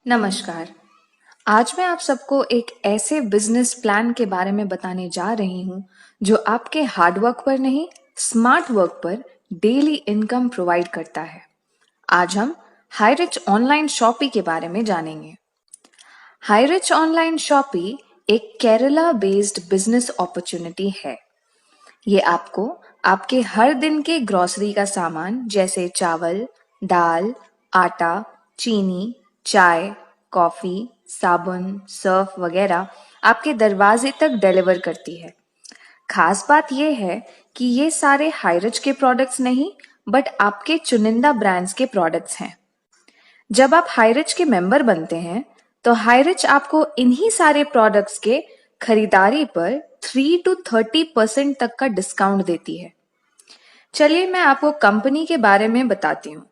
नमस्कार। आज मैं आप सबको एक ऐसे बिजनेस प्लान के बारे में बताने जा रही हूँ जो आपके हार्ड वर्क पर नहीं, स्मार्ट वर्क पर डेली इनकम प्रोवाइड करता है। आज हम हाईरिच ऑनलाइन शॉपी के बारे में जानेंगे। हाईरिच ऑनलाइन शॉपी एक केरला बेस्ड बिजनेस अपॉर्चुनिटी है। ये आपको आपके हर दिन के ग्रोसरी का सामान जैसे चावल, दाल, आटा, चीनी, चाय, कॉफी, साबुन, सर्फ वगैरह आपके दरवाजे तक डिलीवर करती है। खास बात यह है कि ये सारे हाईरिच के प्रोडक्ट्स नहीं, बट आपके चुनिंदा ब्रांड्स के प्रोडक्ट्स हैं। जब आप हाईरिच के मेंबर बनते हैं तो हाईरिच आपको इन्हीं सारे प्रोडक्ट्स के खरीदारी पर 3 to 30% तक का डिस्काउंट देती है। चलिए मैं आपको कंपनी के बारे में बताती हूँ।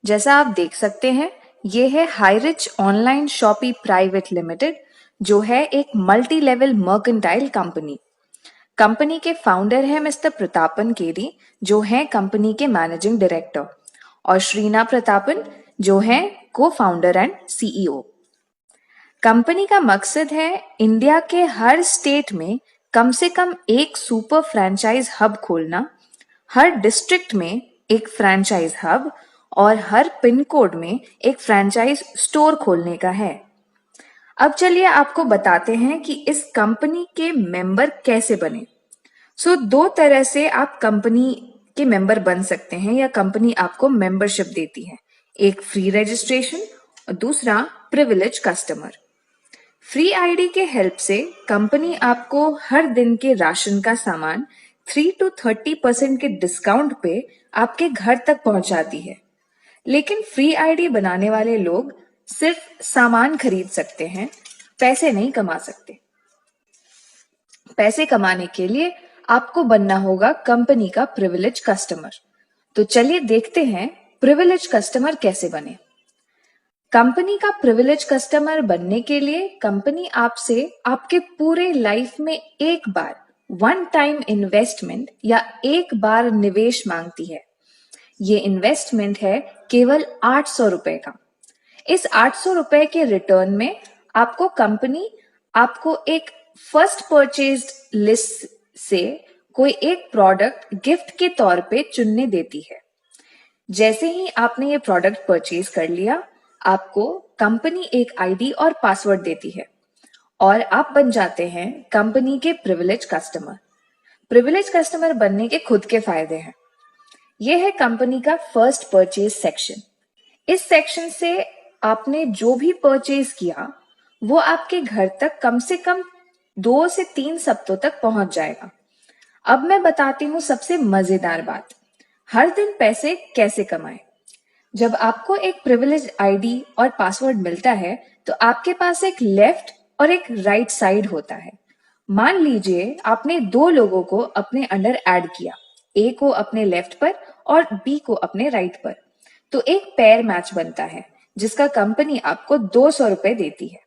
जैसा आप देख सकते हैं, ये है Highrich online shoppe private limited, जो है एक multi level mercantile company. Company के फाउंडर है मिस्टर प्रतापन केरी, जो हैं कंपनी के मैनेजिंग डायरेक्टर, और श्रीना प्रतापन, जो हैं को फाउंडर एंड सीईओ। कंपनी का मकसद है इंडिया के हर स्टेट में कम से कम एक सुपर फ्रेंचाइज हब खोलना, हर डिस्ट्रिक्ट में एक फ्रेंचाइज हब और हर पिन कोड में एक फ्रेंचाइज स्टोर खोलने का है। अब चलिए आपको बताते हैं कि इस कंपनी के मेंबर कैसे बने। दो तरह से आप कंपनी के मेंबर बन सकते हैं या कंपनी आपको मेंबरशिप देती है। एक फ्री रजिस्ट्रेशन और दूसरा प्रिविलेज कस्टमर। फ्री आईडी के हेल्प से कंपनी आपको हर दिन के राशन का सामान 3 to 30% के डिस्काउंट पे आपके घर तक पहुंचाती है। लेकिन फ्री आईडी बनाने वाले लोग सिर्फ सामान खरीद सकते हैं, पैसे नहीं कमा सकते। पैसे कमाने के लिए आपको बनना होगा कंपनी का प्रिविलेज कस्टमर। तो चलिए देखते हैं प्रिविलेज कस्टमर कैसे बने। कंपनी का प्रिविलेज कस्टमर बनने के लिए कंपनी आपसे आपके पूरे लाइफ में एक बार वन टाइम इन्वेस्टमेंट या एक बार निवेश मांगती है। ये इन्वेस्टमेंट है केवल 800 रुपए का। इस 800 रुपए के रिटर्न में आपको कंपनी आपको एक फर्स्ट परचेज्ड लिस्ट से कोई एक प्रोडक्ट गिफ्ट के तौर पे चुनने देती है। जैसे ही आपने ये प्रोडक्ट परचेज कर लिया, आपको कंपनी एक आईडी और पासवर्ड देती है और आप बन जाते हैं कंपनी के प्रिविलेज कस्टमर। प्रिविलेज कस्टमर बनने के खुद के फायदे हैं। यह है कंपनी का फर्स्ट परचेज सेक्शन। इस सेक्शन से आपने जो भी परचेज किया वो आपके घर तक कम से कम 2 से 3 हफ्तों तक पहुंच जाएगा। अब मैं बताती हूँ सबसे मजेदार बात, हर दिन पैसे कैसे कमाएं। जब आपको एक प्रिविलेज आईडी और पासवर्ड मिलता है तो आपके पास एक लेफ्ट और एक राइट साइड होता है। मान लीजिए आपने 2 लोगों को अपने अंडर ऐड किया, ए को अपने लेफ्ट पर और बी को अपने राइट पर, तो एक पेयर मैच बनता है जिसका कंपनी आपको 200 रुपए देती है।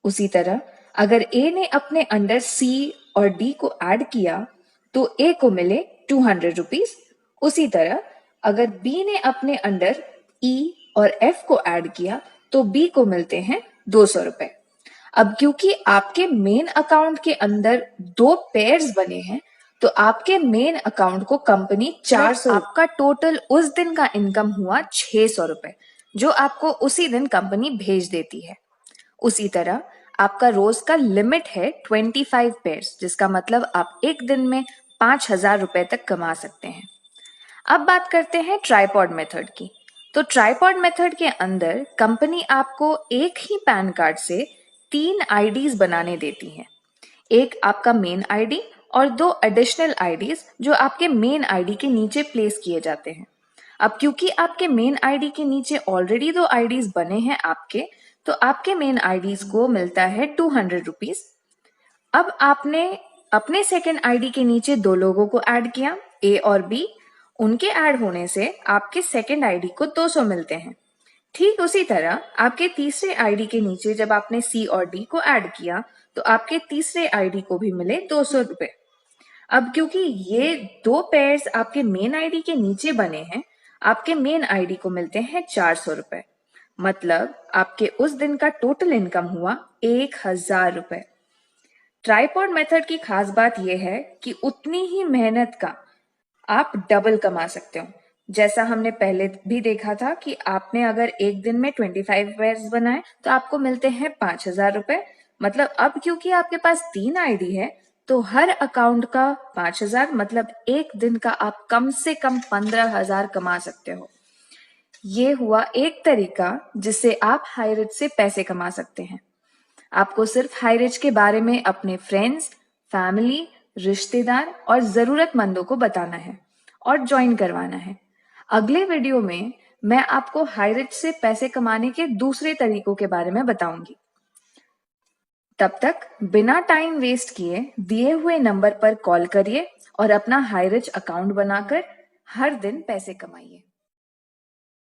उसी तरह अगर ए ने अपने अंडर सी और डी को ऐड किया तो ए को मिले 200 रुपीज। उसी तरह अगर बी ने अपने अंडर ई और एफ को ऐड किया तो बी को मिलते हैं 200 रुपए। अब क्योंकि आपके मेन अकाउंट के अंदर 2 पेयर्स बने हैं तो आपके मेन अकाउंट को कंपनी 400, आपका टोटल उस दिन का इनकम हुआ 600 रुपए, जो आपको उसी दिन कंपनी भेज देती है। उसी तरह आपका रोज का लिमिट है 25 पेयर्स, जिसका मतलब आप एक दिन में 5000 रुपए तक कमा सकते हैं। अब बात करते हैं ट्राइपॉड मेथड की। तो ट्राइपॉड मेथड के अंदर कंपनी आपको एक ही पैन कार्ड से 3 आईडीज बनाने देती है। एक आपका मेन आईडी और 2 एडिशनल आईडीज जो आपके मेन आईडी के नीचे प्लेस किए जाते हैं। अब क्योंकि आपके मेन आईडी के नीचे ऑलरेडी 2 आईडीज बने हैं आपके, तो आपके मेन आईडीज को मिलता है 200 रुपीज। अब आपने अपने सेकेंड आईडी के नीचे 2 लोगों को ऐड किया, ए और बी। उनके ऐड होने से आपके सेकेंड आईडी को 200 मिलते हैं। ठीक उसी तरह आपके तीसरे आईडी के नीचे जब आपने सी और डी को ऐड किया तो आपके तीसरे आईडी को भी मिले 200 रुपए। अब क्योंकि ये 2 पेयर्स आपके मेन आईडी के नीचे बने हैं, आपके मेन आईडी को मिलते हैं 400 रुपए। मतलब आपके उस दिन का टोटल इनकम हुआ 1,000 रुपए। ट्राइपॉड मेथड की खास बात यह है कि उतनी ही मेहनत का आप डबल कमा सकते हो। जैसा हमने पहले भी देखा था कि आपने अगर एक दिन में 25 वेयर्स बनाए तो आपको मिलते हैं 5,000 रुपए। मतलब अब क्योंकि आपके पास 3 आईडी है तो हर अकाउंट का 5,000, मतलब एक दिन का आप कम से कम 15,000 कमा सकते हो। ये हुआ एक तरीका जिससे आप हाईरिच से पैसे कमा सकते हैं। आपको सिर्फ हाईरिच के बारे में अपने फ्रेंड्स, फैमिली, रिश्तेदार और जरूरतमंदों को बताना है और ज्वाइन करवाना है। अगले वीडियो में मैं आपको हाईरिच से पैसे कमाने के दूसरे तरीकों के बारे में बताऊंगी। तब तक बिना टाइम वेस्ट किए दिए हुए नंबर पर कॉल करिए और अपना हाईरिच अकाउंट बनाकर हर दिन पैसे कमाइए।